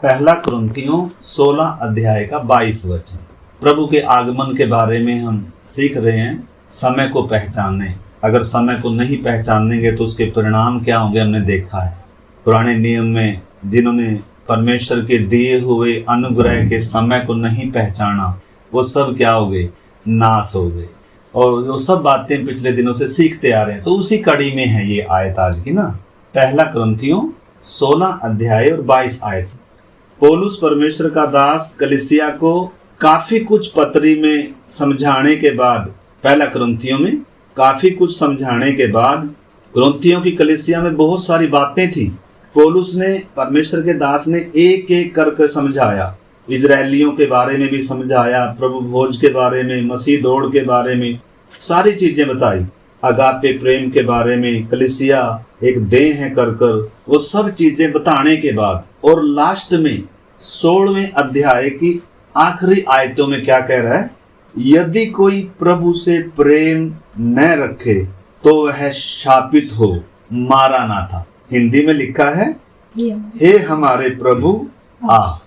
पहला कुरिन्थियों 16 अध्याय का 22 वचन। प्रभु के आगमन के बारे में हम सीख रहे हैं। समय को पहचाने, अगर समय को नहीं पहचानेंगे तो उसके परिणाम क्या होंगे हमने देखा है। पुराने नियम में जिन्होंने परमेश्वर के दिए हुए अनुग्रह के समय को नहीं पहचाना वो सब क्या हो गए, नाश हो गए। और वो सब बातें पिछले दिनों से सीखते आ रहे हैं, तो उसी कड़ी में है ये आयत आज की ना। पहला कुरिन्थियों 16 अध्याय और 22 आयत। पौलुस परमेश्वर का दास कलीसिया को काफी कुछ पत्री में समझाने के बाद, पहला कुरिन्थियों में काफी कुछ समझाने के बाद, कुरिन्थियों की कलीसिया में बहुत सारी बातें थी। पौलुस ने, परमेश्वर के दास ने एक एक करके समझाया। इजरायलियों के बारे में भी समझाया, प्रभु भोज के बारे में, मसीह दौड़ के बारे में, सारी चीजें बताई। अगापे प्रेम के बारे में, कलीसिया एक देह है कर वो सब चीजें बताने के बाद, और लास्ट में 16वें अध्याय की आखिरी आयतों में क्या कह रहा है, यदि कोई प्रभु से प्रेम न रखे तो वह शापित हो, मारा ना था। हिंदी में लिखा है, हे हमारे प्रभु आ।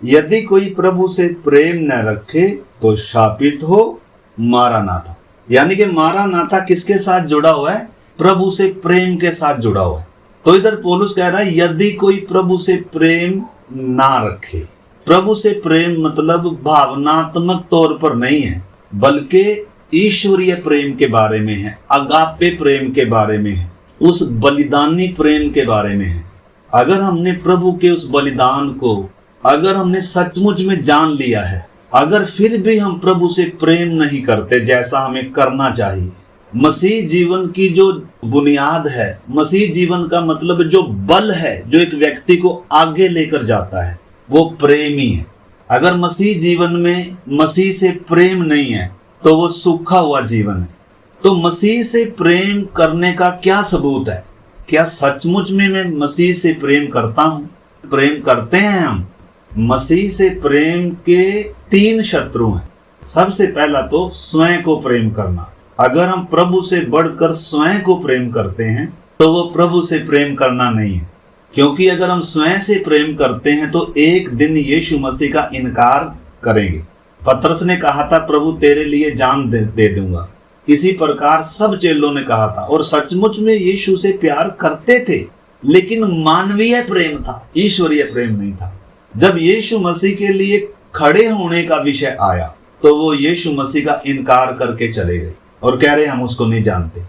यदि कोई प्रभु से प्रेम न रखे तो शापित हो, मारा ना था। यानी कि मारा ना था किसके साथ जुड़ा हुआ है, प्रभु से प्रेम के साथ जुड़ा हुआ है। तो इधर पौलुस कह रहा है यदि कोई प्रभु से प्रेम ना रखे। प्रभु से प्रेम मतलब भावनात्मक तौर पर नहीं है, बल्कि ईश्वरीय प्रेम के बारे में है, अगापे प्रेम के बारे में है, उस बलिदानी प्रेम के बारे में है। अगर हमने प्रभु के उस बलिदान को, अगर हमने सचमुच में जान लिया है, अगर फिर भी हम प्रभु से प्रेम नहीं करते जैसा हमें करना चाहिए, मसीह जीवन की जो बुनियाद है, मसीह जीवन का मतलब जो बल है जो एक व्यक्ति को आगे लेकर जाता है, वो प्रेम ही है। अगर मसीह जीवन में मसीह से प्रेम नहीं है तो वो सूखा हुआ जीवन है। तो मसीह से प्रेम करने का क्या सबूत है? क्या सचमुच में मैं मसीह से प्रेम करता हूँ? प्रेम करते हैं हम? मसीह से प्रेम के 3 शत्रु हैं। सबसे पहला तो स्वयं को प्रेम करना। अगर हम प्रभु से बढ़कर स्वयं को प्रेम करते हैं तो वो प्रभु से प्रेम करना नहीं है, क्योंकि अगर हम स्वयं से प्रेम करते हैं तो एक दिन यीशु मसीह का इनकार करेंगे। पतरस ने कहा था, प्रभु तेरे लिए जान दे दूंगा। इसी प्रकार सब चेलों ने कहा था, और सचमुच में यीशु से प्यार करते थे, लेकिन मानवीय प्रेम था, ईश्वरीय प्रेम नहीं था। जब यीशु मसीह के लिए खड़े होने का विषय आया तो वो यीशु मसीह का इनकार करके चले गए और कह रहे हम उसको नहीं जानते।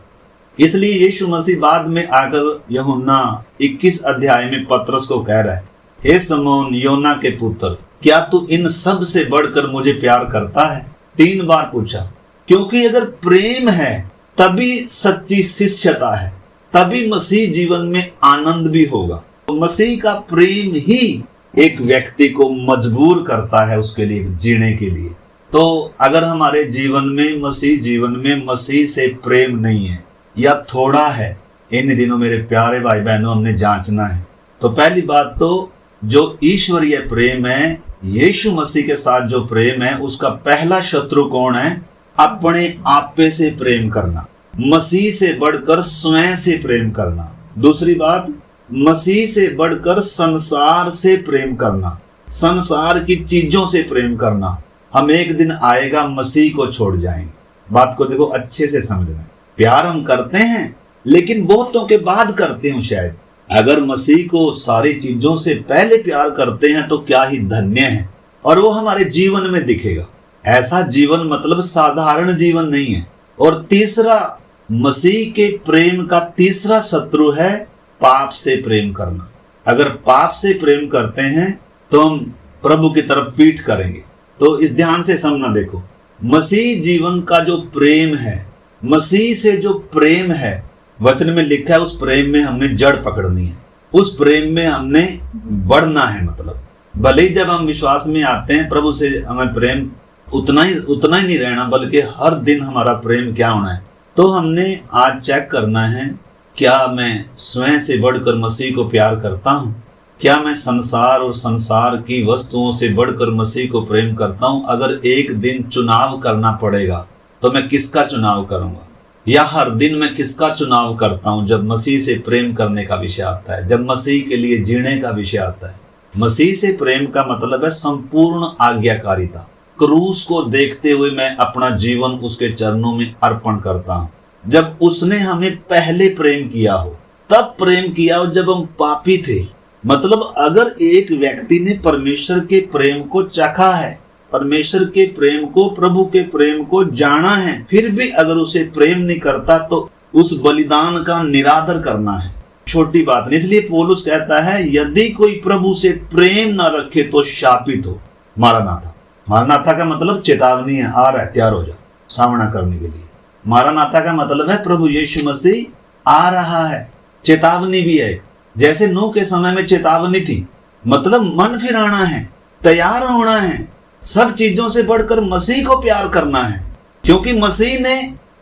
इसलिए यीशु मसीह बाद में आकर यूहन्ना 21 अध्याय में पतरस को कह रहा है, हे शमौन योना के पुत्र, क्या तू इन सब से बढ़कर मुझे प्यार करता है? 3 बार पूछा, क्योंकि अगर प्रेम है तभी सच्ची शिष्यता है, तभी मसीह जीवन में आनंद भी होगा। तो मसीह का प्रेम ही एक व्यक्ति को मजबूर करता है उसके लिए जीने के लिए। तो अगर हमारे जीवन में, मसीह जीवन में मसीह से प्रेम नहीं है या थोड़ा है, इन दिनों मेरे प्यारे भाई बहनों हमने जांचना है। तो पहली बात तो जो ईश्वरीय प्रेम है, यीशु मसीह के साथ जो प्रेम है, उसका पहला शत्रु कौन है? अपने आपे से प्रेम करना, मसीह से बढ़कर स्वयं से प्रेम करना। दूसरी बात, मसीह से बढ़कर संसार से प्रेम करना, संसार की चीजों से प्रेम करना। हम एक दिन आएगा मसीह को छोड़ जाएंगे। बात को देखो अच्छे से समझना। प्यार हम करते हैं लेकिन बहुतों के बाद करते हैं शायद। अगर मसीह को सारी चीजों से पहले प्यार करते हैं तो क्या ही धन्य है, और वो हमारे जीवन में दिखेगा। ऐसा जीवन मतलब साधारण जीवन नहीं है। और तीसरा, मसीह के प्रेम का तीसरा शत्रु है पाप से प्रेम करना। अगर पाप से प्रेम करते हैं तो हम प्रभु की तरफ पीठ करेंगे। तो इस ध्यान से समझना। देखो, मसीह जीवन का जो प्रेम है, मसीह से जो प्रेम है, वचन में लिखा है उस प्रेम में हमने जड़ पकड़नी है, उस प्रेम में हमने बढ़ना है। मतलब भले ही जब हम विश्वास में आते हैं प्रभु से हमें प्रेम उतना ही नहीं रहना, बल्कि हर दिन हमारा प्रेम क्या होना है। तो हमने आज चेक करना है, क्या मैं स्वयं से बढ़कर मसीह को प्यार करता हूँ? क्या मैं संसार और संसार की वस्तुओं से बढ़कर मसीह को प्रेम करता हूँ? अगर एक दिन चुनाव करना पड़ेगा तो मैं किसका चुनाव करूंगा? या हर दिन मैं किसका चुनाव करता हूँ जब मसीह से प्रेम करने का विषय आता है, जब मसीह के लिए जीने का विषय आता है? मसीह से प्रेम का मतलब है संपूर्ण आज्ञाकारिता। क्रूस को देखते हुए मैं अपना जीवन उसके चरणों में अर्पण करता हूँ। जब उसने हमें पहले प्रेम किया हो, तब प्रेम किया हो जब हम पापी थे। मतलब अगर एक व्यक्ति ने परमेश्वर के प्रेम को चखा है, परमेश्वर के प्रेम को, प्रभु के प्रेम को जाना है, फिर भी अगर उसे प्रेम नहीं करता तो उस बलिदान का निरादर करना है छोटी बात नहीं। इसलिए पौलुस कहता है यदि कोई प्रभु से प्रेम न रखे तो शापित हो। मारानाथा, मारानाथा का मतलब चेतावनी है, आ रहा है, तैयार हो जाओ सामना करने के लिए। मारानाथा का मतलब है प्रभु यीशु मसीह आ रहा है, चेतावनी भी है। जैसे नूह के समय में चेतावनी थी, मतलब मन फिराना है, तैयार होना है, सब चीजों से बढ़कर मसीह को प्यार करना है, क्योंकि मसीह ने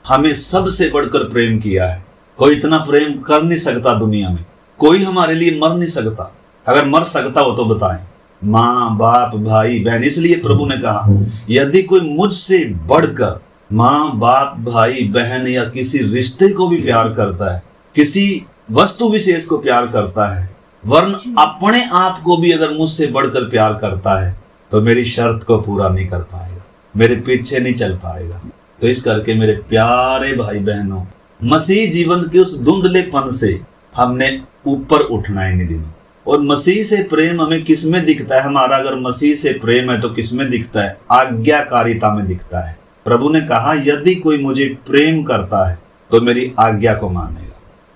हमें सबसे बढ़कर प्रेम किया है। कोई इतना प्रेम कर नहीं सकता दुनिया में, कोई हमारे लिए मर नहीं सकता। अगर मर सकता हो तो बताएं, माँ बाप भाई बहन। इसलिए प्रभु ने कहा यदि कोई मुझसे बढ़कर माँ बाप भाई बहन या किसी रिश्ते को भी प्यार करता है, किसी वस्तु विशेष को प्यार करता है, वरन अपने आप को भी अगर मुझसे बढ़कर प्यार करता है, तो मेरी शर्त को पूरा नहीं कर पाएगा, मेरे पीछे नहीं चल पाएगा। तो इस करके मेरे प्यारे भाई बहनों, मसीह जीवन के उस धुंधलेपन से हमने ऊपर उठना है इन दिनों। और मसीह से प्रेम हमें किस में दिखता है? हमारा अगर मसीह से प्रेम है तो किस में दिखता है? आज्ञाकारिता में दिखता है। प्रभु ने कहा यदि कोई मुझे प्रेम करता है तो मेरी आज्ञा को मानेगा।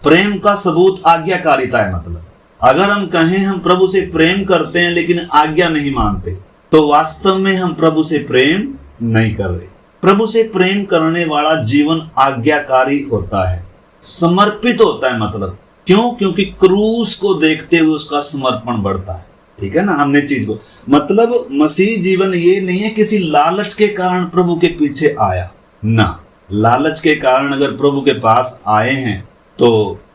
प्रेम का सबूत आज्ञाकारिता है। मतलब अगर हम कहें हम प्रभु से प्रेम करते हैं लेकिन आज्ञा नहीं मानते, तो वास्तव में हम प्रभु से प्रेम नहीं कर रहे। प्रभु से प्रेम करने वाला जीवन आज्ञाकारी होता है, समर्पित होता है। मतलब क्यों? क्योंकि क्रूस को देखते हुए उसका समर्पण बढ़ता है। ठीक है ना, हमने चीज को मतलब मसीह जीवन ये नहीं है किसी लालच के कारण प्रभु के पीछे आया ना। लालच के कारण अगर प्रभु के पास आए हैं तो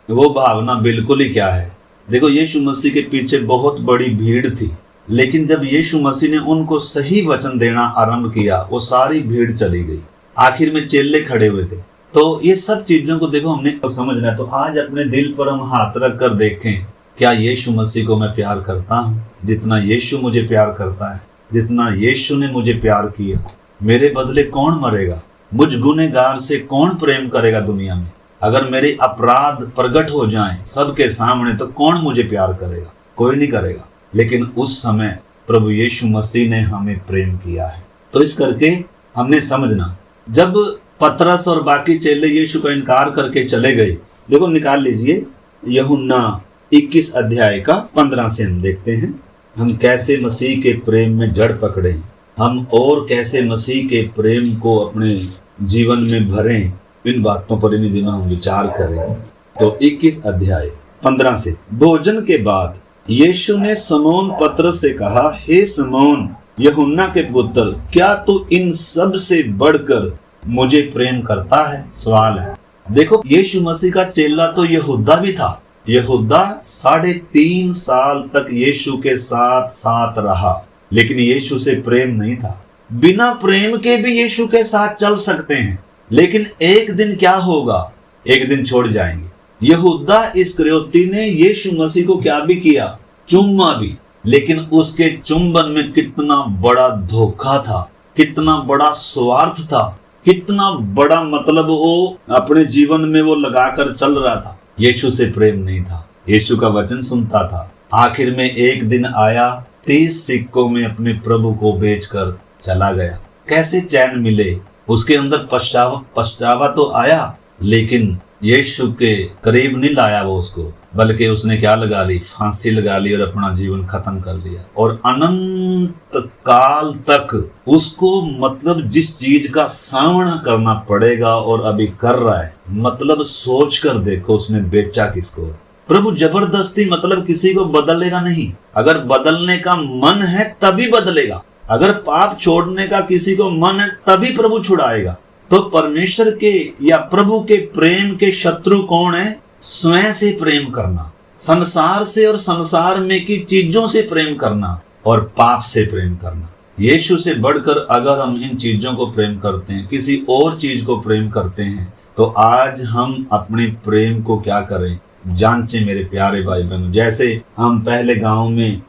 वो भावना बिल्कुल ही क्या है। देखो यीशु मसीह के पीछे बहुत बड़ी भीड़ थी, लेकिन जब यीशु मसीह ने उनको सही वचन देना आरंभ किया, वो सारी भीड़ चली गई। आखिर में चेले खड़े हुए थे। तो ये सब चीजों को देखो हमने समझना है। तो आज अपने दिल पर हम हाथ रख कर देखें, क्या यीशु मसीह को मैं प्यार करता हूँ जितना यीशु मुझे प्यार करता है? जितना यीशु ने मुझे प्यार किया, मेरे बदले कौन मरेगा? मुझ गुनहगार से कौन प्रेम करेगा दुनिया में? अगर मेरे अपराध प्रकट हो जाएं सबके सामने तो कौन मुझे प्यार करेगा? कोई नहीं करेगा। लेकिन उस समय प्रभु यीशु मसीह ने हमें प्रेम किया है। तो इस करके हमने समझना, जब पतरस और बाकी चेले यीशु का इनकार करके चले गए, देखो निकाल लीजिए यूहन्ना 21 अध्याय का 15 से हम देखते हैं हम कैसे मसीह के प्रेम में जड़ पकड़े, हम और कैसे मसीह के प्रेम को अपने जीवन में भरें। इन बातों पर इन दिनों हम विचार करें। तो 21 अध्याय 15 से, भोजन के बाद यीशु ने समौन पतरस से कहा, हे समौन यूहन्ना के पुत्र, क्या तू इन सब से बढ़कर मुझे प्रेम करता है? सवाल है। देखो यीशु मसीह का चेला तो यहूदा भी था। यहूदा 3.5 साल तक यीशु के साथ साथ रहा, लेकिन यीशु से प्रेम नहीं था। बिना प्रेम के भी यीशु के साथ चल सकते हैं, लेकिन एक दिन क्या होगा? एक दिन छोड़ जाएंगे। यहूदा इस्करियोती ने यीशु मसीह को क्या भी किया? चुम्मा भी। लेकिन उसके चुंबन में कितना बड़ा धोखा था, कितना बड़ा स्वार्थ था, कितना बड़ा मतलब वो अपने जीवन में वो लगाकर चल रहा था। यीशु से प्रेम नहीं था। यीशु का वचन सुनता था। आखिर में एक दिन आया, 30 सिक्कों में अपने प्रभु को बेचकर चला गया। कैसे चैन मिले? उसके अंदर पछतावा तो आया, लेकिन यीशु के करीब नहीं लाया वो उसको, बल्कि उसने क्या लगा ली? फांसी लगा ली और अपना जीवन खत्म कर लिया। और अनंत काल तक उसको मतलब जिस चीज का सामना करना पड़ेगा और अभी कर रहा है, मतलब सोच कर देखो उसने बेचा किसको। प्रभु जबरदस्ती मतलब किसी को बदलेगा नहीं। अगर बदलने का मन है तभी बदलेगा। अगर पाप छोड़ने का किसी को मन है तभी प्रभु छुड़ाएगा। तो परमेश्वर के या प्रभु के प्रेम के शत्रु कौन है? स्वयं से प्रेम करना, संसार से और संसार में की चीजों से प्रेम करना और पाप से प्रेम करना। यीशु से बढ़कर अगर हम इन चीजों को प्रेम करते हैं, किसी और चीज को प्रेम करते हैं, तो आज हम अपने प्रेम को क्या करें? जांचे मेरे प्यारे भाई बहनों। जैसे हम पहले गांव में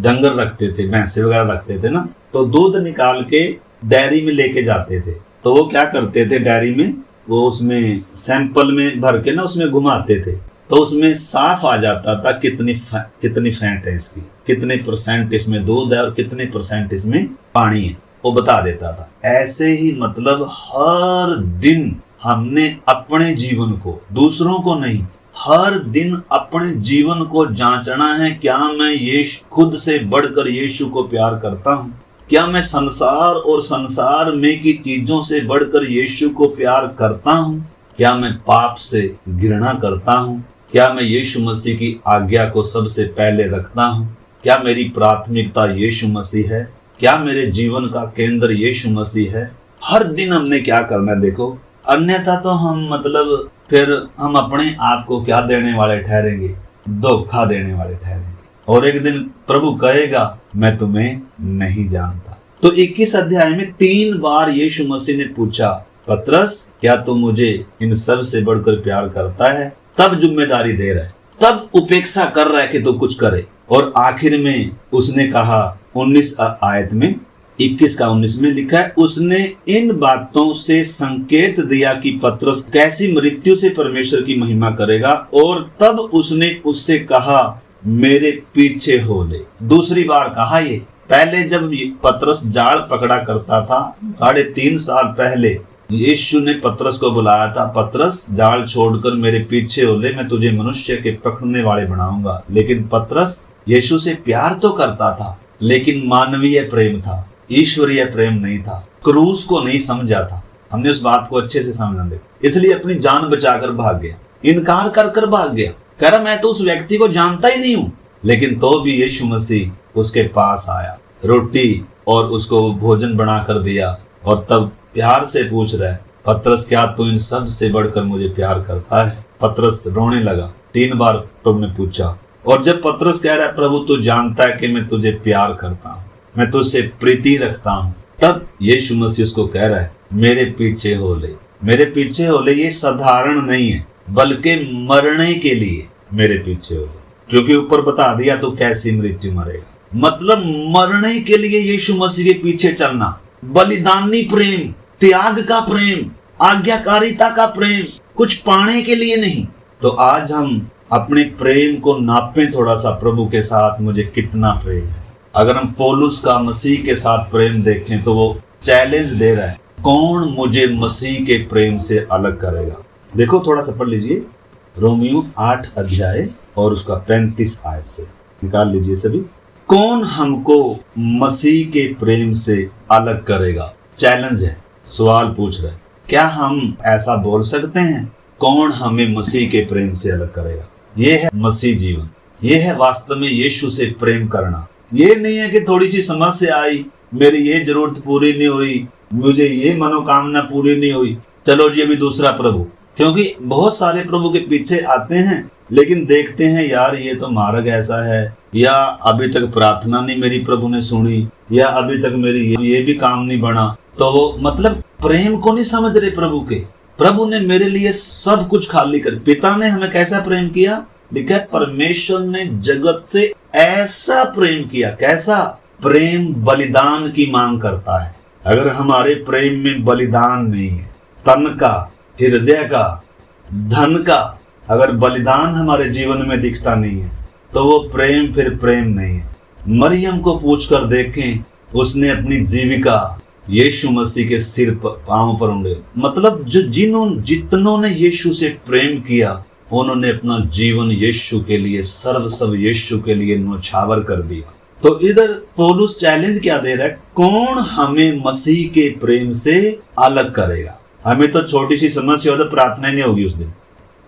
डंगर रखते थे, भैंसे वगैरह रखते थे ना, तो दूध निकाल के डेयरी में लेके जाते थे। तो वो क्या करते थे, डेयरी में वो उसमें सैंपल में भर के ना उसमें घुमाते थे, तो उसमें साफ आ जाता था कितनी फैट है इसकी, कितने % इसमें दूध है और कितने % इसमें पानी है, वो बता देता था। ऐसे ही मतलब हर दिन हमने अपने जीवन को, दूसरों को नहीं, हर दिन अपने जीवन को जांचना है, क्या मैं यीशु खुद से बढ़कर यीशु को प्यार करता हूँ? क्या मैं संसार और संसार में की चीजों से बढ़कर यीशु को प्यार करता हूँ? क्या मैं पाप से घृणा करता हूँ? क्या मैं यीशु मसीह की आज्ञा को सबसे पहले रखता हूँ? क्या मेरी प्राथमिकता यीशु मसीह है? क्या मेरे जीवन का केंद्र यीशु मसीह है? हर दिन हमने क्या करना है देखो, अन्यथा तो हम मतलब फिर हम अपने आप को क्या देने वाले ठहरेंगे, धोखा देने वाले ठहरेंगे। और एक दिन प्रभु कहेगा मैं तुम्हें नहीं जानता। तो 21 अध्याय में 3 बार यीशु मसीह ने पूछा, पतरस क्या तू मुझे इन सब से बढ़कर प्यार करता है? तब जिम्मेदारी दे रहा है, तब उपेक्षा कर रहा है कि तू कुछ करे। और आखिर में उसने कहा 19 आयत में 21 का 19 में लिखा है, उसने इन बातों से संकेत दिया कि पतरस कैसी मृत्यु से परमेश्वर की महिमा करेगा। और तब उसने उससे कहा मेरे पीछे हो ले। दूसरी बार कहा ये, पहले जब पतरस जाल पकड़ा करता था 3.5 साल पहले यीशु ने पतरस को बुलाया था, पतरस जाल छोड़कर मेरे पीछे हो ले, मैं तुझे मनुष्य के पकड़ने वाले बनाऊंगा। लेकिन पतरस यीशु से प्यार तो करता था, लेकिन मानवीय प्रेम था, ईश्वरीय प्रेम नहीं था, क्रूस को नहीं समझा था। हमने उस बात को अच्छे से समझना दे, इसलिए अपनी जान बचाकर भाग गया, इनकार कर कर भाग गया, कह रहा मैं तो उस व्यक्ति को जानता ही नहीं हूँ। लेकिन तो भी यीशु मसीह उसके पास आया, रोटी और उसको भोजन बना कर दिया, और तब प्यार से पूछ रहा है, पतरस क्या तू इन सब से बढ़कर मुझे प्यार करता है? पतरस रोने लगा। 3 बार प्रभु ने पूछा, और जब पतरस कह रहा है प्रभु तू जानता है कि मैं तुझे प्यार करता हूँ, मैं तुझसे प्रीति रखता हूँ, तब यीशु मसीह उसको कह रहा है मेरे पीछे हो ले, मेरे पीछे हो ले। ये साधारण नहीं है, बल्कि मरने के लिए मेरे पीछे हो ले, क्योंकि ऊपर बता दिया तो कैसी मृत्यु मरेगा, मतलब मरने के लिए यीशु मसीह के पीछे चलना। बलिदानी प्रेम, त्याग का प्रेम, आज्ञाकारिता का प्रेम, कुछ पाने के लिए नहीं। तो आज हम अपने प्रेम को नापें थोड़ा सा प्रभु के साथ, मुझे कितना प्रेम है। अगर हम पौलुस का मसीह के साथ प्रेम देखें तो वो चैलेंज दे रहा है, कौन मुझे मसीह के प्रेम से अलग करेगा? देखो थोड़ा सा पढ़ लीजिए, रोमियो 8 अध्याय और उसका 35 आयत से निकाल लीजिए सभी। कौन हमको मसीह के प्रेम से अलग करेगा? चैलेंज है, सवाल पूछ रहा है। क्या हम ऐसा बोल सकते हैं, कौन हमें मसीह के प्रेम से अलग करेगा? ये है मसीह जीवन, ये है वास्तव में यीशु से प्रेम करना। ये नहीं है कि थोड़ी सी समस्या आई, मेरी ये जरूरत पूरी नहीं हुई, मुझे ये मनोकामना पूरी नहीं हुई, चलो जी अभी दूसरा प्रभु। क्योंकि बहुत सारे प्रभु के पीछे आते हैं, लेकिन देखते हैं यार ये तो मार्ग ऐसा है, या अभी तक प्रार्थना नहीं मेरी प्रभु ने सुनी, या अभी तक मेरी ये भी काम नहीं बना। तो वो मतलब प्रेम को नहीं समझ रहे प्रभु के। प्रभु ने मेरे लिए सब कुछ खाली कर, पिता ने हमें कैसा प्रेम किया? लिखा है परमेश्वर ने जगत से ऐसा प्रेम किया। कैसा प्रेम? बलिदान की मांग करता है। अगर हमारे प्रेम में बलिदान नहीं है, तन का, हृदय का, धन का, अगर बलिदान हमारे जीवन में दिखता नहीं है, तो वो प्रेम फिर प्रेम नहीं है। मरियम को पूछ कर देखें, उसने अपनी जीविका यीशु मसीह के सिर पर, पांव पर उंडे। मतलब जितनों ने यीशु से प्रेम किया, उन्होंने अपना जीवन यीशु के लिए, सर्व यीशु के लिए न्यौछावर कर दिया। तो इधर पौलुस चैलेंज क्या दे रहा है, कौन हमें मसीह के प्रेम से अलग करेगा? हमें तो छोटी सी समस्या हो तो प्रार्थना नहीं होगी उस दिन।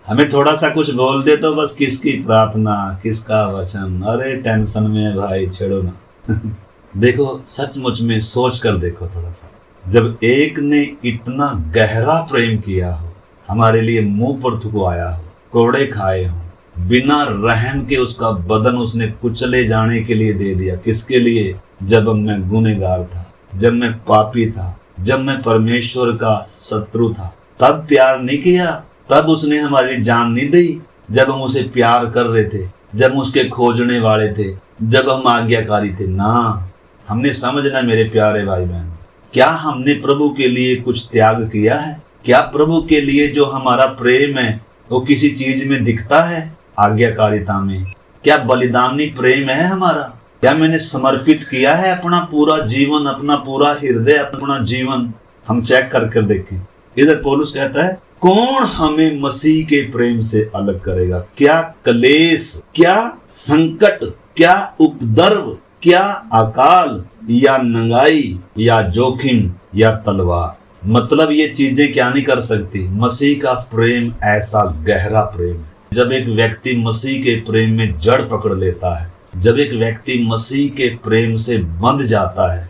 हमें थोड़ा सा कुछ बोल दे तो बस किसकी प्रार्थना, किसका वचन, अरे टेंशन में भाई छेड़ो ना। देखो सचमुच में सोच कर देखो थोड़ा सा, जब एक ने इतना गहरा प्रेम किया हो, हमारे लिए मुंह पर थुकवाया हो, कोड़े खाए हो, बिना रहम के उसका बदन उसने कुचले जाने के लिए दे दिया। किसके लिए? जब मैं गुनहगार था, जब मैं पापी था, जब मैं परमेश्वर का शत्रु था, तब प्यार नहीं किया? तब उसने हमारी जान नहीं दी? जब हम उसे प्यार कर रहे थे, जब हम उसके खोजने वाले थे, जब हम आज्ञाकारी थे ना। हमने समझना मेरे प्यारे भाई बहन, क्या हमने प्रभु के लिए कुछ त्याग किया है? क्या प्रभु के लिए जो हमारा प्रेम है वो किसी चीज में दिखता है? आज्ञाकारिता में क्या बलिदानी प्रेम है हमारा? क्या मैंने समर्पित किया है अपना पूरा जीवन, अपना पूरा हृदय, अपना जीवन? हम चेक करके देखें। इधर पौलुस कहता है, कौन हमें मसीह के प्रेम से अलग करेगा? क्या क्लेश, क्या संकट, क्या उपद्रव, क्या अकाल, या नंगाई, या जोखिम, या तलवार? मतलब ये चीजें क्या नहीं कर सकती। मसीह का प्रेम ऐसा गहरा प्रेम है। जब एक व्यक्ति मसीह के प्रेम में जड़ पकड़ लेता है, जब एक व्यक्ति मसीह के प्रेम से बंध जाता है,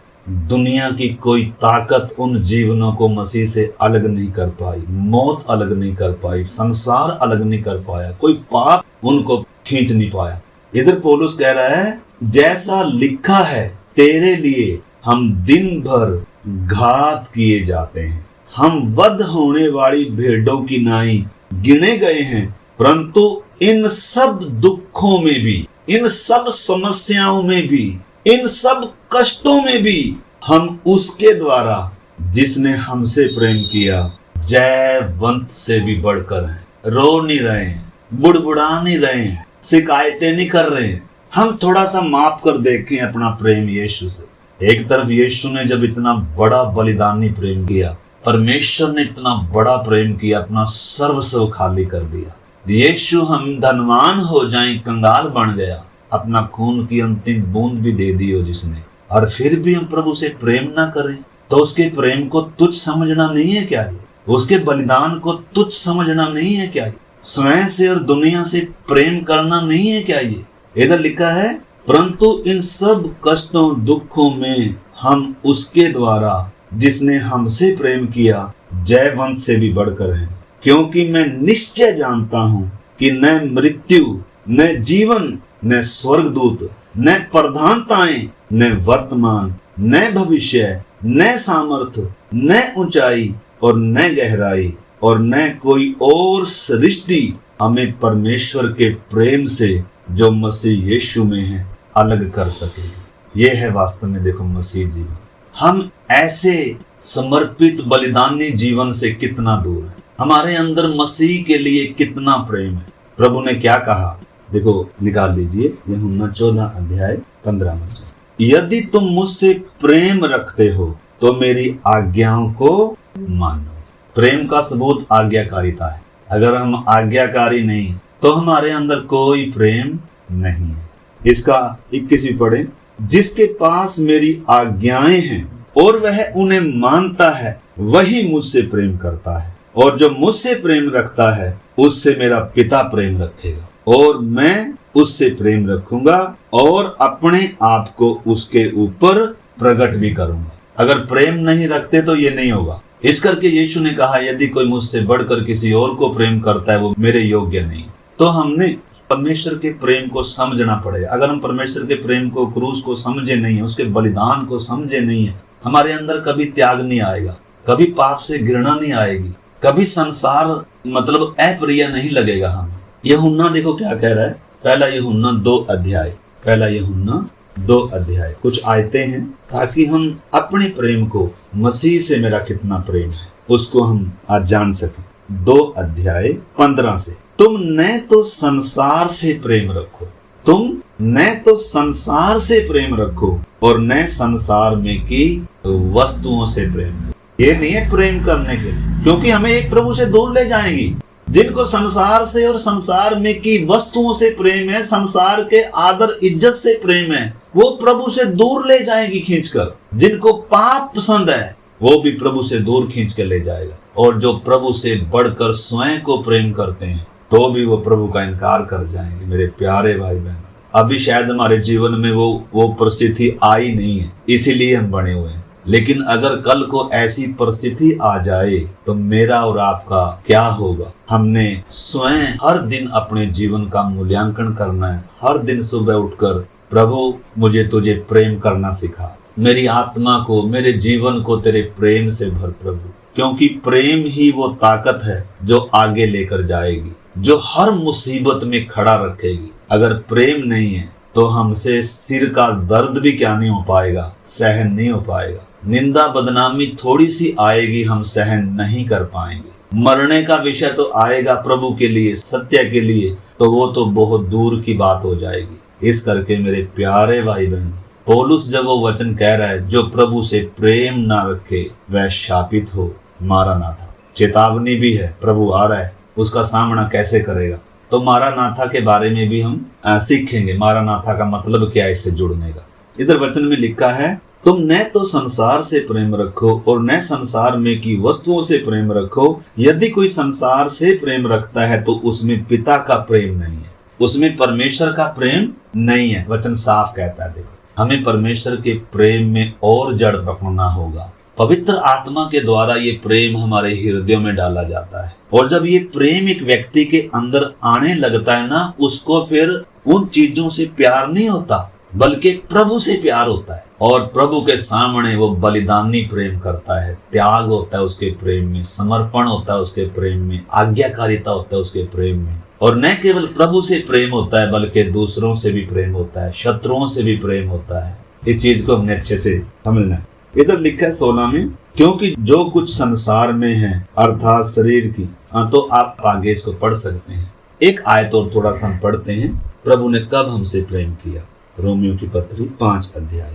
दुनिया की कोई ताकत उन जीवनों को मसीह से अलग नहीं कर पाई। मौत अलग नहीं कर पाई, संसार अलग नहीं कर पाया, कोई पाप उनको खींच नहीं पाया। इधर पौलुस कह रहा है, जैसा लिखा है, तेरे लिए हम दिन भर घात किए जाते हैं, हम वध होने वाली भेड़ों की नाई गिने गए हैं, परंतु इन सब दुखों में भी, इन सब समस्याओं में भी, इन सब कष्टों में भी हम उसके द्वारा जिसने हमसे प्रेम किया जयवंत से भी बढ़कर हैं। रो नहीं रहे हैं, बुड़बुड़ा नहीं रहे हैं, शिकायतें नहीं कर रहे हैं। हम थोड़ा सा माफ कर देखें अपना प्रेम यीशु से। एक तरफ यीशु ने जब इतना बड़ा बलिदानी प्रेम किया, परमेश्वर ने इतना बड़ा प्रेम किया, अपना सर्वस्व खाली कर दिया। यीशु हम धनवान हो जाएं, कंगाल बन गया, अपना खून की अंतिम बूंद भी दे दी हो जिसने, और फिर भी हम प्रभु से प्रेम ना करें तो उसके प्रेम को तुच्छ समझना नहीं है क्या? ये उसके बलिदान को तुच्छ समझना नहीं है क्या? ये स्वयं से और दुनिया से प्रेम करना नहीं है क्या? ये इधर लिखा है, परंतु इन सब कष्टों दुखों में हम उसके द्वारा जिसने हमसे प्रेम किया जयवंत से भी बढ़कर हैं, क्योंकि मैं निश्चय जानता हूं कि न मृत्यु, न जीवन, न स्वर्गदूत, न प्रधानताएं, न वर्तमान, न भविष्य, न सामर्थ, न ऊंचाई और न गहराई और न कोई और सृष्टि हमें परमेश्वर के प्रेम से जो मसीह यीशु में है अलग कर सकेगी। ये है वास्तव में देखो मसीह जीवन। हम ऐसे समर्पित बलिदानी जीवन से कितना दूर है। हमारे अंदर मसीह के लिए कितना प्रेम है। प्रभु ने क्या कहा, देखो निकाल लीजिए, यूहन्ना 14 अध्याय 15 वचन, यदि तुम मुझसे प्रेम रखते हो तो मेरी आज्ञाओं को मानो। प्रेम का सबूत आज्ञाकारिता है। अगर हम आज्ञाकारी नहीं तो हमारे अंदर कोई प्रेम नहीं है। इसका 21 पढ़े, जिसके पास मेरी आज्ञाएं हैं और वह उन्हें मानता है वही मुझसे प्रेम करता है, और जो मुझसे प्रेम रखता है उससे मेरा पिता प्रेम रखेगा, और मैं उससे प्रेम रखूंगा और अपने आप को उसके ऊपर प्रकट भी करूंगा। अगर प्रेम नहीं रखते तो ये नहीं होगा। इस करके यीशु ने कहा, यदि कोई मुझसे बढ़कर किसी और को प्रेम करता है वो मेरे योग्य नहीं। तो हमने परमेश्वर के प्रेम को समझना पड़ेगा। अगर हम परमेश्वर के प्रेम को, क्रूस को समझे नहीं है, उसके बलिदान को समझे नहीं है, हमारे अंदर कभी त्याग नहीं आएगा, कभी पाप से घृणा नहीं आएगी, कभी संसार मतलब अप्रिय नहीं लगेगा हमें। यूहन्ना देखो क्या कह रहा है, पहला यूहन्ना 2 अध्याय, पहला यूहन्ना 2 अध्याय, कुछ आयतें हैं ताकि हम अपने प्रेम को, मसीह से मेरा कितना प्रेम है उसको हम आज जान सकें। 2 अध्याय 15 से, तुम न तो संसार से प्रेम रखो, तुम न तो संसार से प्रेम रखो और न संसार में की वस्तुओं से प्रेम। ये नहीं है प्रेम करने के, क्योंकि हमें एक प्रभु से दूर ले जाएंगी। जिनको संसार से और संसार में की वस्तुओं से प्रेम है, संसार के आदर इज्जत से प्रेम है, वो प्रभु से दूर ले जाएगी खींचकर। जिनको पाप पसंद है वो भी प्रभु से दूर खींच के ले जाएगा। और जो प्रभु से बढ़कर स्वयं को प्रेम करते हैं तो भी वो प्रभु का इनकार कर जाएंगे। मेरे प्यारे भाई बहन, अभी शायद हमारे जीवन में वो परिस्थिति आई नहीं है, इसीलिए हम बने हुए हैं। लेकिन अगर कल को ऐसी परिस्थिति आ जाए तो मेरा और आपका क्या होगा? हमने स्वयं हर दिन अपने जीवन का मूल्यांकन करना है। हर दिन सुबह उठकर, प्रभु मुझे तुझे प्रेम करना सिखा, मेरी आत्मा को, मेरे जीवन को तेरे प्रेम से भर प्रभु, क्योंकि प्रेम ही वो ताकत है जो आगे लेकर जाएगी, जो हर मुसीबत में खड़ा रखेगी। अगर प्रेम नहीं है तो हमसे सिर का दर्द भी क्या नहीं हो पाएगा, सहन नहीं हो पाएगा। निंदा बदनामी थोड़ी सी आएगी, हम सहन नहीं कर पाएंगे। मरने का विषय तो आएगा प्रभु के लिए, सत्य के लिए, तो वो तो बहुत दूर की बात हो जाएगी। इस करके मेरे प्यारे भाई बहन, पौलुस जब वो वचन कह रहा है, जो प्रभु से प्रेम ना रखे वह शापित हो, मारानाथा। चेतावनी भी है, प्रभु आ रहा है, उसका सामना कैसे करेगा। तो मारानाथा के बारे में भी हम सीखेंगे। मारानाथा का मतलब क्या है इससे जुड़ने का। इधर वचन में लिखा है, तुम न तो संसार से प्रेम रखो और न संसार में की वस्तुओं से प्रेम रखो। यदि कोई संसार से प्रेम रखता है तो उसमें पिता का प्रेम नहीं है, उसमें परमेश्वर का प्रेम नहीं है। वचन साफ कहता है। देखो, हमें परमेश्वर के प्रेम में और जड़ पकड़ना होगा। पवित्र आत्मा के द्वारा ये प्रेम हमारे हृदयों में डाला जाता है, और जब ये प्रेम एक व्यक्ति के अंदर आने लगता है ना, उसको फिर उन चीजों से प्यार नहीं होता, बल्कि प्रभु से प्यार होता है। और प्रभु के सामने वो बलिदानी प्रेम करता है, त्याग होता है उसके प्रेम में, समर्पण होता है उसके प्रेम में, आज्ञाकारिता होता है उसके प्रेम में। और न केवल प्रभु से प्रेम होता है, बल्कि दूसरों से भी प्रेम होता है, शत्रुओं से भी प्रेम होता है। इस चीज को हमने अच्छे से समझना है। इधर लिखा है 16 में, क्योंकि जो कुछ संसार में है अर्थात शरीर की, तो आप आगे इसको पढ़ सकते हैं। एक आयत और थोड़ा सा हम पढ़ते हैं, प्रभु ने कब हमसे प्रेम किया। रोमियो की पत्री 5 अध्याय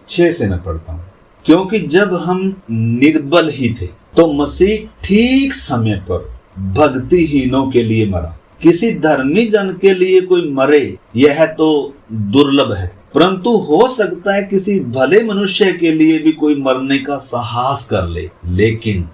6 से मैं पढ़ता हूँ। क्योंकि जब हम निर्बल ही थे तो मसीह ठीक समय पर भक्तिहीनों के लिए मरा। किसी धर्मी जन के लिए कोई मरे यह तो दुर्लभ है, परंतु हो सकता है किसी भले मनुष्य के लिए भी कोई मरने का साहस कर ले। लेकिन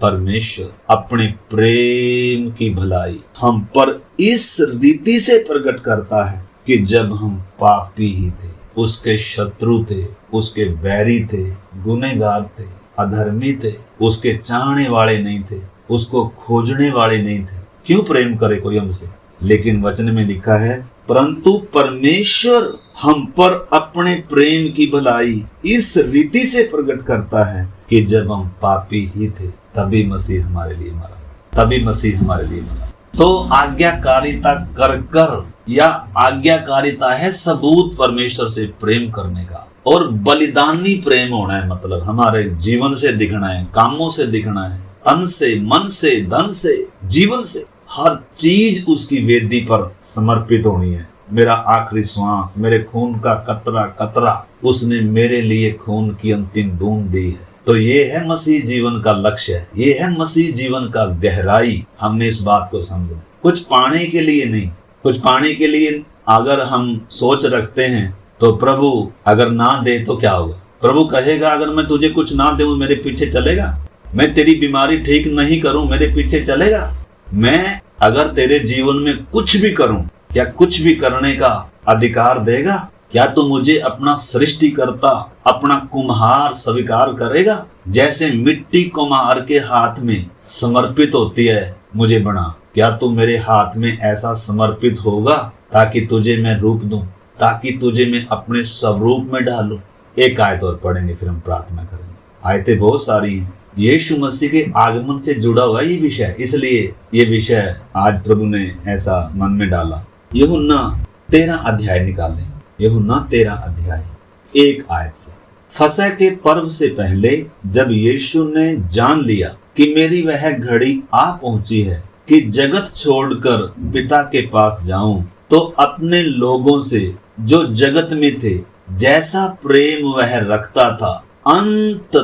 परमेश्वर अपने प्रेम की भलाई हम पर इस रीति से प्रकट करता है कि जब हम पापी ही थे, उसके शत्रु थे, उसके बैरी थे, गुनहगार थे, अधर्मी थे, उसके चाहने वाले नहीं थे, उसको खोजने वाले नहीं थे, क्यों प्रेम करे कोई हमसे। लेकिन वचन में लिखा है, परंतु परमेश्वर हम पर अपने प्रेम की भलाई इस रीति से प्रकट करता है कि जब हम पापी ही थे तभी मसीह हमारे लिए मरा। तो आज्ञाकारिता कर या आज्ञाकारिता है सबूत परमेश्वर से प्रेम करने का, और बलिदानी प्रेम होना है, मतलब हमारे जीवन से दिखना है, कामों से दिखना है, तन से, मन से, धन से, जीवन से, हर चीज उसकी वेदी पर समर्पित होनी है। मेरा आखिरी श्वास, मेरे खून का कतरा कतरा उसने मेरे लिए खून की अंतिम बूंद दी है। तो ये है मसीह जीवन का लक्ष्य, ये है मसीह जीवन का गहराई। हमने इस बात को समझना, कुछ पाने के लिए नहीं। कुछ पाने के लिए अगर हम सोच रखते हैं तो प्रभु अगर ना दे तो क्या होगा। प्रभु कहेगा, अगर मैं तुझे कुछ ना दूं मेरे पीछे चलेगा। मैं तेरी बीमारी ठीक नहीं करूं मेरे पीछे चलेगा। मैं अगर तेरे जीवन में कुछ भी करूं, क्या कुछ भी करने का अधिकार देगा। क्या तू मुझे अपना सृष्टिकर्ता, अपना कुम्हार स्वीकार करेगा। जैसे मिट्टी कुम्हार के हाथ में समर्पित होती है, मुझे बना, क्या तू मेरे हाथ में ऐसा समर्पित होगा ताकि तुझे मैं रूप दूं, ताकि तुझे मैं अपने स्वरूप में डालूं। एक आयत और पढ़ेंगे, फिर हम प्रार्थना करेंगे। आयतें बहुत सारी हैं। यीशु मसीह के आगमन से जुड़ा हुआ ये विषय, इसलिए ये विषय आज प्रभु ने ऐसा मन में डाला। यूहन्ना 13 अध्याय निकालें। यूहन्ना 13 अध्याय 1 आयत से। फसह के पर्व से पहले जब यीशु ने जान लिया कि मेरी वह घड़ी आ पहुंची है कि जगत छोड़कर पिता के पास जाऊं, तो अपने लोगों से जो जगत में थे जैसा प्रेम वह रखता था, अंत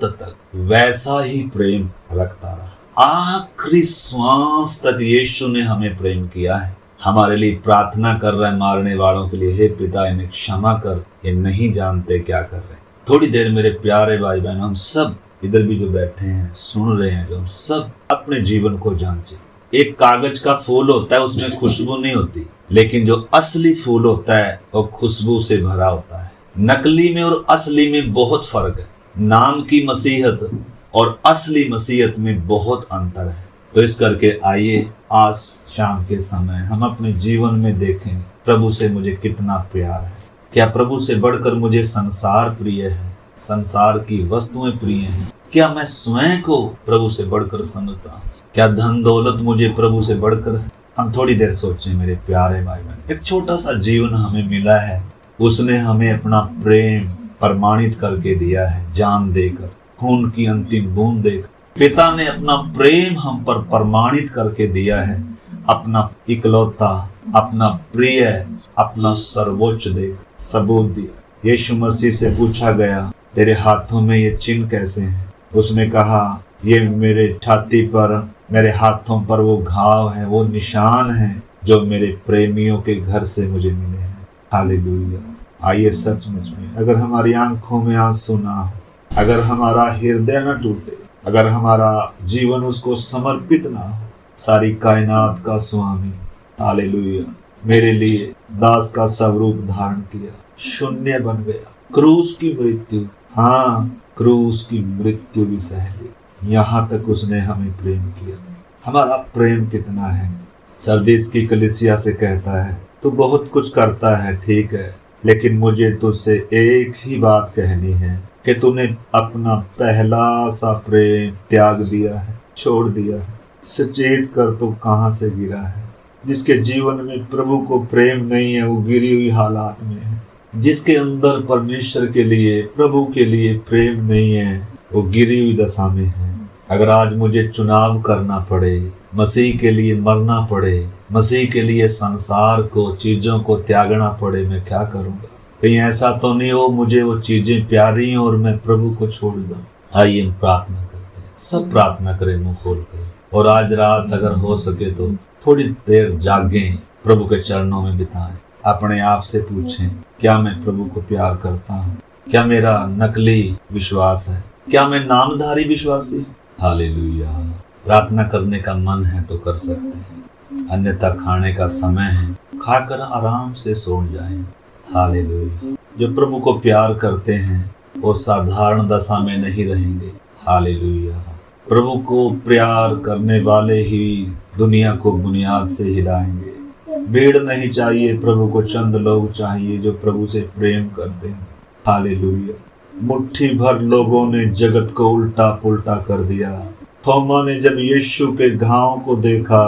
तक वैसा ही प्रेम रखता रहा। आखिरी श्वास तक यीशु ने हमें प्रेम किया है। हमारे लिए प्रार्थना कर रहे हैं मारने वालों के लिए, हे पिता इन्हें क्षमा कर, ये नहीं जानते क्या कर रहे हैं। थोड़ी देर मेरे प्यारे भाई बहन, हम सब इधर भी जो बैठे हैं, सुन रहे हैं, जो हम सब अपने जीवन को जांचे। एक कागज का फूल होता है, उसमें खुशबू नहीं होती, लेकिन जो असली फूल होता है वो खुशबू से भरा होता है। नकली में और असली में बहुत फर्क है। नाम की मसीहत और असली मसीहत में बहुत अंतर है। तो इस करके आइए आज शाम के समय हम अपने जीवन में देखें, प्रभु से मुझे कितना प्यार है। क्या प्रभु से बढ़कर मुझे संसार प्रिय है, संसार की वस्तुएं प्रिय हैं। क्या मैं स्वयं को प्रभु से बढ़कर समझता हूँ। क्या धन दौलत मुझे प्रभु से बढ़कर है। हम थोड़ी देर सोचें मेरे प्यारे भाई बहन, एक छोटा सा जीवन हमें मिला है, उसने हमें अपना प्रेम प्रमाणित करके दिया है, जान देकर, खून की अंतिम बूंद देकर। पिता ने अपना प्रेम हम पर प्रमाणित करके दिया है, अपना इकलौता, अपना प्रिय, अपना सर्वोच्च देख सबूत दिया। यीशु मसीह से पूछा गया, तेरे हाथों में ये चिन्ह कैसे हैं? उसने कहा, ये मेरे छाती पर, मेरे हाथों पर वो घाव है, वो निशान है जो मेरे प्रेमियों के घर से मुझे मिले हैं। हालेलुया। आइए सचमुच में अगर हमारी आंखों में आंसू ना हो, अगर हमारा हृदय न टूटे, अगर हमारा जीवन उसको समर्पित ना हो, सारी कायनात का स्वामी, हालेलुया, मेरे लिए दास का स्वरूप धारण किया, शून्य बन गया, क्रूस की मृत्यु, हाँ क्रूस की मृत्यु भी सह ली, यहाँ तक उसने हमें प्रेम किया। हमारा प्रेम कितना है? सरदीस की कलीसिया से कहता है, तू बहुत कुछ करता है, ठीक है, लेकिन मुझे तुझसे एक ही बात कहनी है कि तूने अपना पहला सा प्रेम त्याग दिया है, छोड़ दिया है। सचेत कर, तू कहाँ से गिरा है? जिसके जीवन में प्रभु को प्रेम नहीं है वो गिरी हुई हालात में है। जिसके अंदर परमेश्वर के लिए, प्रभु के लिए प्रेम नहीं है वो गिरी हुई दशा में है। अगर आज मुझे चुनाव करना पड़े, मसीह के लिए मरना पड़े, मसीह के लिए संसार को, चीजों को त्यागना पड़े, मैं क्या करूंगा? कहीं ऐसा तो नहीं हो मुझे वो चीजें प्यारी हैं और मैं प्रभु को छोड़ दूं। आइए हम प्रार्थना करते हैं, सब प्रार्थना करें मुंह खोल कर। और आज रात अगर हो सके तो थोड़ी देर जागें, प्रभु के चरणों में बिताएं, अपने आप से पूछें, क्या मैं प्रभु को प्यार करता हूँ? क्या मेरा नकली विश्वास है? क्या मैं नामधारी विश्वासी? हालेलुया। प्रार्थना करने का मन है तो कर सकते हैं, अन्यथा खाने का समय है, खाकर आराम से सो जाएं। हालेलुया। जो प्रभु को प्यार करते हैं वो साधारण दशा में नहीं रहेंगे। हालेलुया। प्रभु को प्यार करने वाले ही दुनिया को बुनियाद से हिलाएंगे। भीड़ नहीं चाहिए प्रभु को, चंद लोग चाहिए जो प्रभु से प्रेम करते हैं। हालेलुया। मुट्ठी भर लोगों ने जगत को उल्टा पुल्टा कर दिया। थोमा ने जब यीशु के घाव को देखा,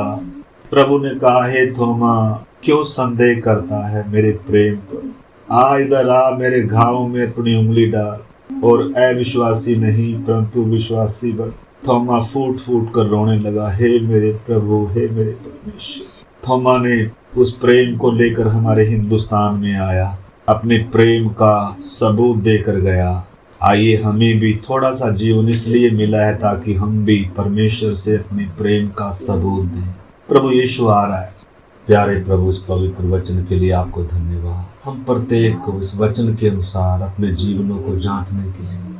प्रभु ने कहा, हे थोमा, क्यों संदेह करता है मेरे प्रेम पर? आ इधर आ, मेरे घाव में अपनी उंगली डाल। और अविश्वासी नहीं परंतु विश्वासी बन। थोमा फूट फूट कर रोने लगा, हे मेरे प्रभु, हे मेरे परमेश्वर। थोमा ने उस प्रेम को लेकर हमारे हिंदुस्तान में आया, अपने प्रेम का सबूत देकर गया। आइए हमें भी थोड़ा सा जीवन इसलिए मिला है ताकि हम भी परमेश्वर से अपने प्रेम का सबूत दें। प्रभु यीशु आ रहा है। प्यारे प्रभु, इस पवित्र वचन के लिए आपको धन्यवाद। हम प्रत्येक को इस वचन के अनुसार अपने जीवनों को जांचने के लिए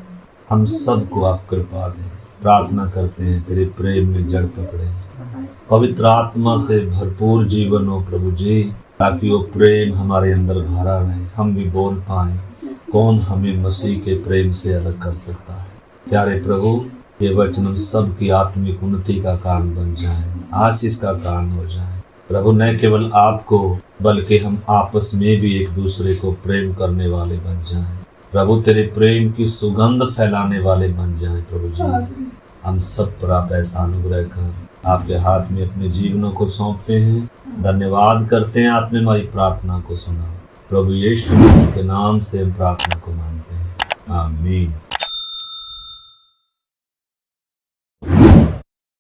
हम सबको आप कृपा दें। प्रार्थना करते हैं तेरे प्रेम में जड़ पकड़े, पवित्र आत्मा से भरपूर जीवन हो प्रभु जी, ताकि वो प्रेम हमारे अंदर भरा रहे, हम भी बोल पाए कौन हमें मसीह के प्रेम से अलग कर सकता है। प्यारे प्रभु, ये वचन हम सब की आत्मिक उन्नति का कारण बन जाए, आशीष का कारण हो जाए प्रभु। न केवल आपको बल्कि हम आपस में भी एक दूसरे को प्रेम करने वाले बन जाएं प्रभु, तेरे प्रेम की सुगंध फैलाने वाले बन जाएं प्रभु जी। हम सब पर आप ऐसा अनुग्रह कर आपके हाथ में अपने जीवनों को सौंपते हैं। धन्यवाद करते हैं, आपने हमारी प्रार्थना को सुना। प्रभु यीशु मसीह के नाम से हम प्रार्थना को मानते हैं, आमीन।